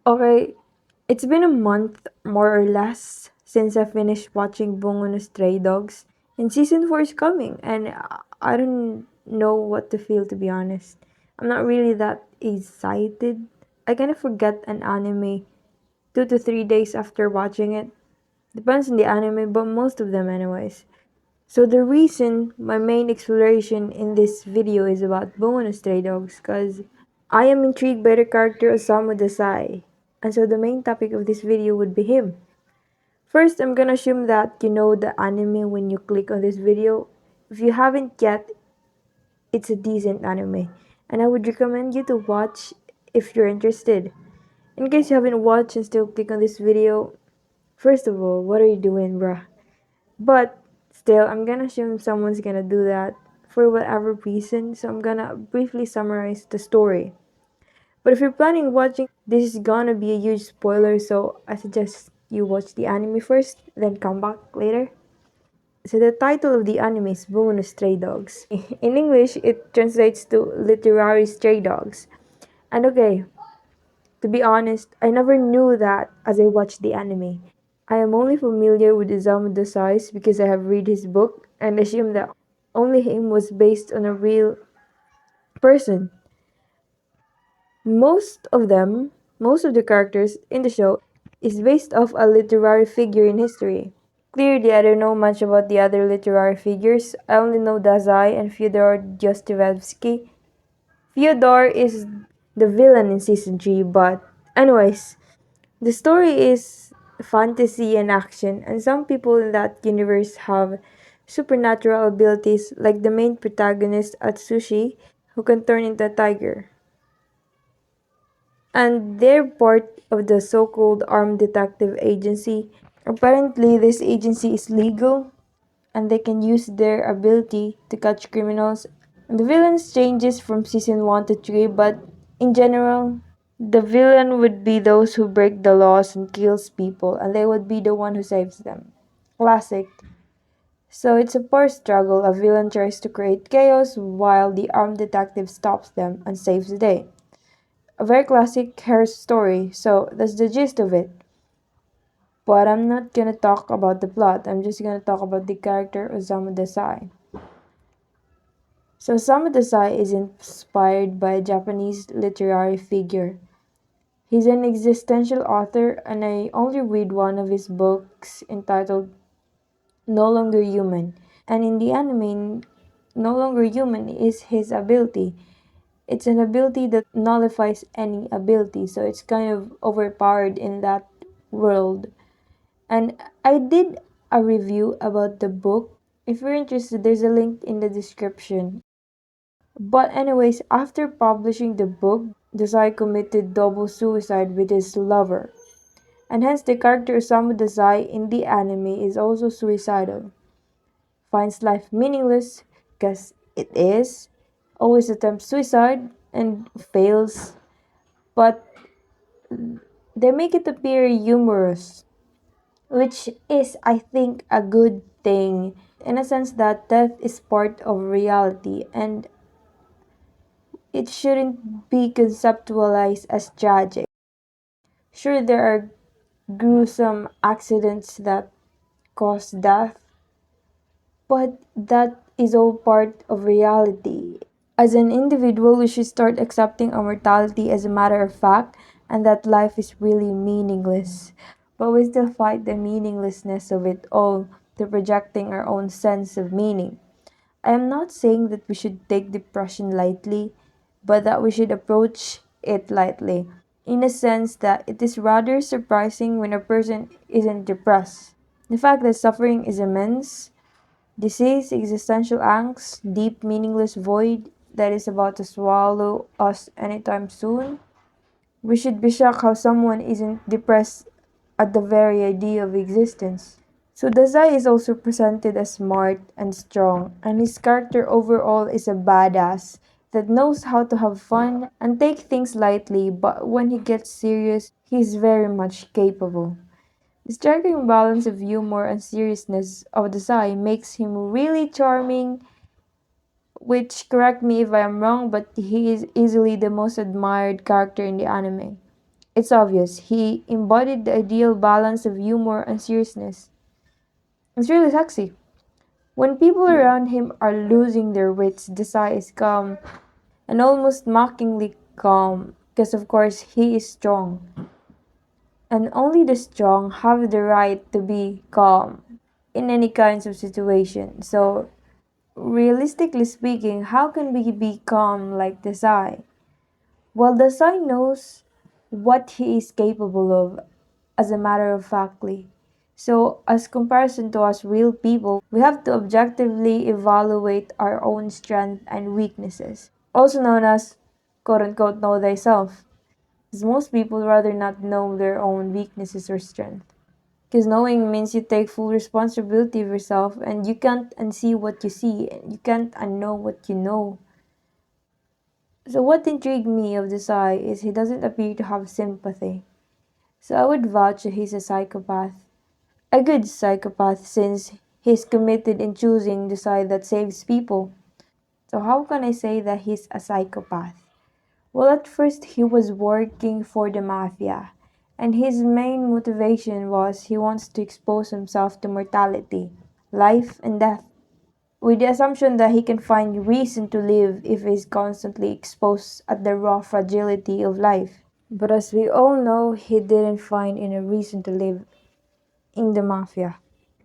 Okay, it's been a month more or less since I finished watching Bungo no Stray Dogs, and season 4 is coming, and I don't know what to feel, to be honest. I'm not really that excited. I kind of forget an anime 2 to 3 days after watching it. Depends on the anime, but most of them, anyways. So the reason my main exploration in this video is about Bungo no Stray Dogs, cause I am intrigued by the character Osamu Dazai, and so the main topic of this video would be him. First, I'm gonna assume that you know the anime when you click on this video. If you haven't yet, it's a decent anime, and I would recommend you to watch if you're interested. In case you haven't watched and still click on this video, first of all, what are you doing, bruh? But still, I'm gonna assume someone's gonna do that for whatever reason, so I'm gonna briefly summarize the story. But if you're planning watching, this is gonna be a huge spoiler, so I suggest you watch the anime first, then come back later. So the title of the anime is Bungo no Stray Dogs. In English, it translates to literary stray dogs. And okay, to be honest, I never knew that as I watched the anime. I am only familiar with Osamu Dazai because I have read his book and assumed that only him was based on a real person. Most of them, most of the characters in the show is based off a literary figure in history. Clearly, I don't know much about the other literary figures. I only know Dazai and Fyodor Dostoevsky. Fyodor is the villain in season 3, but anyways, the story is fantasy and action, and some people in that universe have supernatural abilities, like the main protagonist Atsushi, who can turn into a tiger. And they're part of the so called armed detective agency. Apparently, this agency is legal and they can use their ability to catch criminals. The villains changes from season 1 to 3, but in general, the villain would be those who break the laws and kills people, and they would be the one who saves them. Classic. So it's a power struggle. A villain tries to create chaos while the armed detective stops them and saves the day. A very classic hair story, so that's the gist of it. But I'm not gonna talk about the plot, I'm just gonna talk about the character Osamu Dazai. So Osamu Dazai is inspired by a Japanese literary figure. He's an existential author, and I only read one of his books entitled No Longer Human. And in the anime, No Longer Human is his ability. It's an ability that nullifies any ability, so it's kind of overpowered in that world. And I did a review about the book. If you're interested, there's a link in the description. But anyways, after publishing the book, Desai committed double suicide with his lover. And hence the character Osamu Dazai in the anime is also suicidal. Finds life meaningless because it is. Always attempts suicide and fails. But they make it appear humorous, which is, I think, a good thing in a sense that death is part of reality and it shouldn't be conceptualized as tragic. Sure, there are gruesome accidents that cause death, but that is all part of reality. As an individual, we should start accepting our mortality as a matter of fact and that life is really meaningless. But we still fight the meaninglessness of it all to projecting our own sense of meaning. I am not saying that we should take depression lightly, but that we should approach it lightly, in a sense that it is rather surprising when a person isn't depressed. The fact that suffering is immense, disease, existential angst, deep meaningless void that is about to swallow us anytime soon. We should be shocked how someone isn't depressed at the very idea of existence. So Dazai is also presented as smart and strong, and his character overall is a badass that knows how to have fun and take things lightly, but when he gets serious, he's very much capable. The striking balance of humor and seriousness of Dazai makes him really charming, which, correct me if I am wrong, but he is easily the most admired character in the anime. It's obvious he embodied the ideal balance of humor and seriousness. It's really sexy. When people around him are losing their wits, Desai is calm and almost mockingly calm because, of course, he is strong. And only the strong have the right to be calm in any kinds of situation. So, realistically speaking, how can we be calm like Desai? Well, Desai knows what he is capable of as a matter of factly. So, as comparison to us real people, we have to objectively evaluate our own strength and weaknesses, also known as quote unquote know thyself. Because most people rather not know their own weaknesses or strength. Because knowing means you take full responsibility of yourself and you can't unsee what you see and you can't unknow what you know. So, what intrigued me of Desai is he doesn't appear to have sympathy. So, I would vouch that he's a psychopath. A good psychopath since he's committed in choosing the side that saves people. So, how can I say that he's a psychopath? Well, at first, he was working for the mafia, and his main motivation was he wants to expose himself to mortality, life, and death, with the assumption that he can find reason to live if he's constantly exposed at the raw fragility of life. But as we all know, he didn't find any reason to live in the mafia.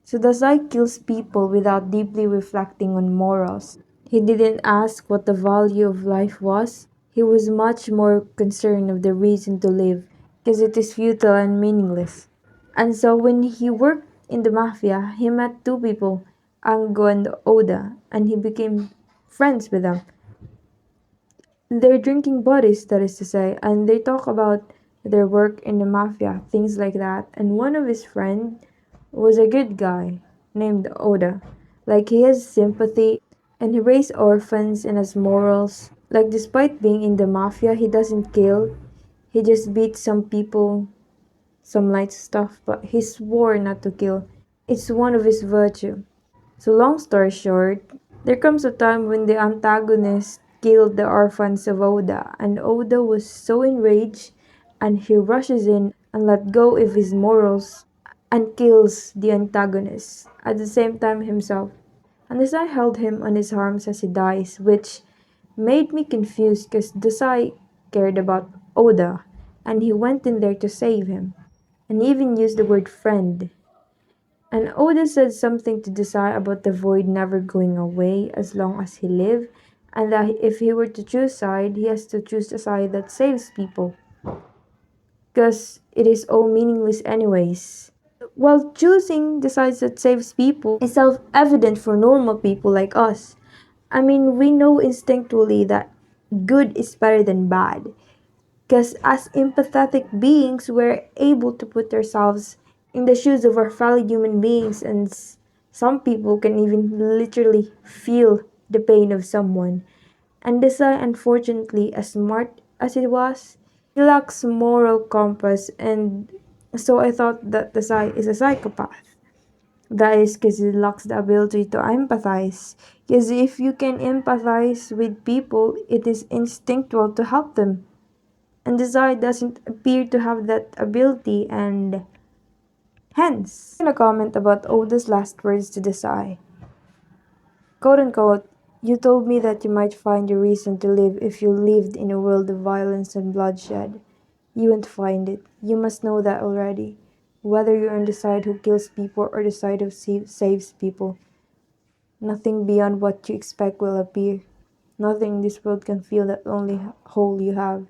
So Dazai kills people without deeply reflecting on morals. He didn't ask what the value of life was. He was much more concerned of the reason to live, because it is futile and meaningless. And so when he worked in the mafia, he met two people, Ango and Oda, and he became friends with them. They're drinking buddies, that is to say, and they talk about their work in the mafia, things like that. And one of his friends was a good guy named Oda. Like he has sympathy and he raised orphans and has morals. Like despite being in the mafia, he doesn't kill. He just beats some people, some light stuff, but he swore not to kill. It's one of his virtue. So long story short, there comes a time when the antagonist killed the orphans of Oda, and Oda was so enraged and he rushes in and let go of his morals and kills the antagonist at the same time himself. And Desai held him on his arms as he dies, which made me confused because Desai cared about Oda and he went in there to save him and even used the word friend. And Oda said something to Desire about the void never going away as long as he lived, and that if he were to choose side, he has to choose the side that saves people, because it is all meaningless anyways. While choosing the sides that saves people is self-evident for normal people like us. I mean, we know instinctually that good is better than bad. Because as empathetic beings, we're able to put ourselves in the shoes of our fellow human beings, and some people can even literally feel the pain of someone. And Desai, unfortunately, as smart as it was, he lacks moral compass, and so I thought that Desai is a psychopath. That is because he lacks the ability to empathize. Because if you can empathize with people, it is instinctual to help them, and Desire doesn't appear to have that ability, and hence, in a comment about Oda's last words to Desire, quote unquote, you told me that you might find a reason to live if you lived in a world of violence and bloodshed. You won't find it. You must know that already. Whether you're on the side who kills people or the side who saves people, nothing beyond what you expect will appear. Nothing in this world can fill that lonely hole you have.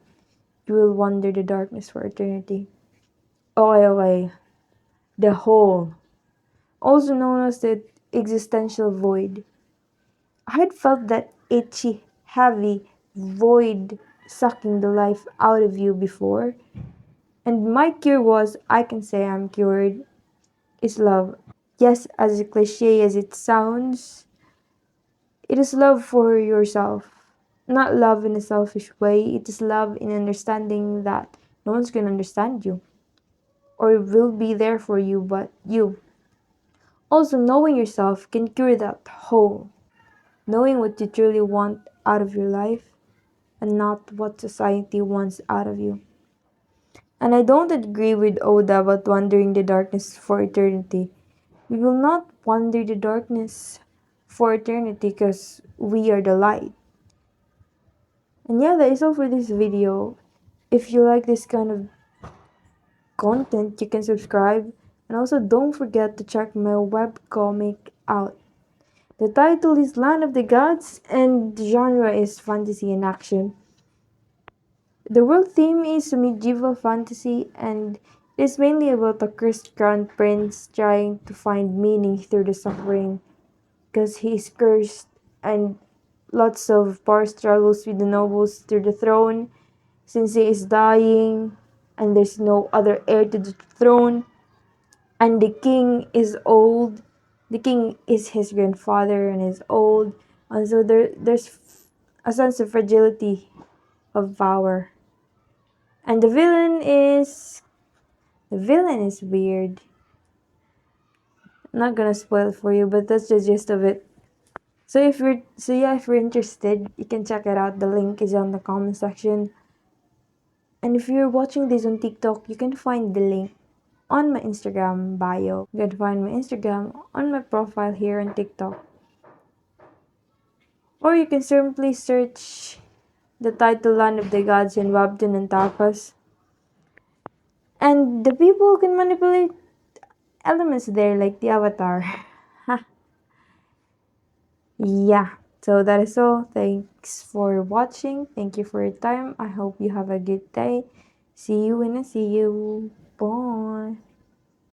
You will wander the darkness for eternity. Okay, okay. The hole, also known as the existential void. I had felt that itchy, heavy void sucking the life out of you before, and my cure was I can say I'm cured is love. Yes, as cliche as it sounds, it is love for yourself. Not love in a selfish way, it is love in understanding that no one's gonna understand you or will be there for you but you. Also, knowing yourself can cure that hole. Knowing what you truly want out of your life and not what society wants out of you. And I don't agree with Oda about wandering the darkness for eternity. We will not wander the darkness for eternity because we are the light. And yeah, that is all for this video. If you like this kind of content, you can subscribe. And also don't forget to check my webcomic out. The title is Land of the Gods and the genre is fantasy and action. The world theme is medieval fantasy and it is mainly about a cursed crown prince trying to find meaning through the suffering because he is cursed, and lots of power struggles with the nobles through the throne since he is dying and there's no other heir to the throne, and the king is old. The king is his grandfather and is old, and so there's a sense of fragility of power. And the villain is weird. I'm not gonna spoil it for you, but that's the gist of it. If you're interested, you can check it out. The link is on the comment section. And if you're watching this on TikTok, you can find the link on my Instagram bio. You can find my Instagram on my profile here on TikTok. Or you can simply search the title Land of the Gods in Webtoon and Tapas. And the people can manipulate elements there like the avatar. Yeah. So that is all. Thanks for watching. Thank you for your time. I hope you have a good day. See you when I see you. Bye.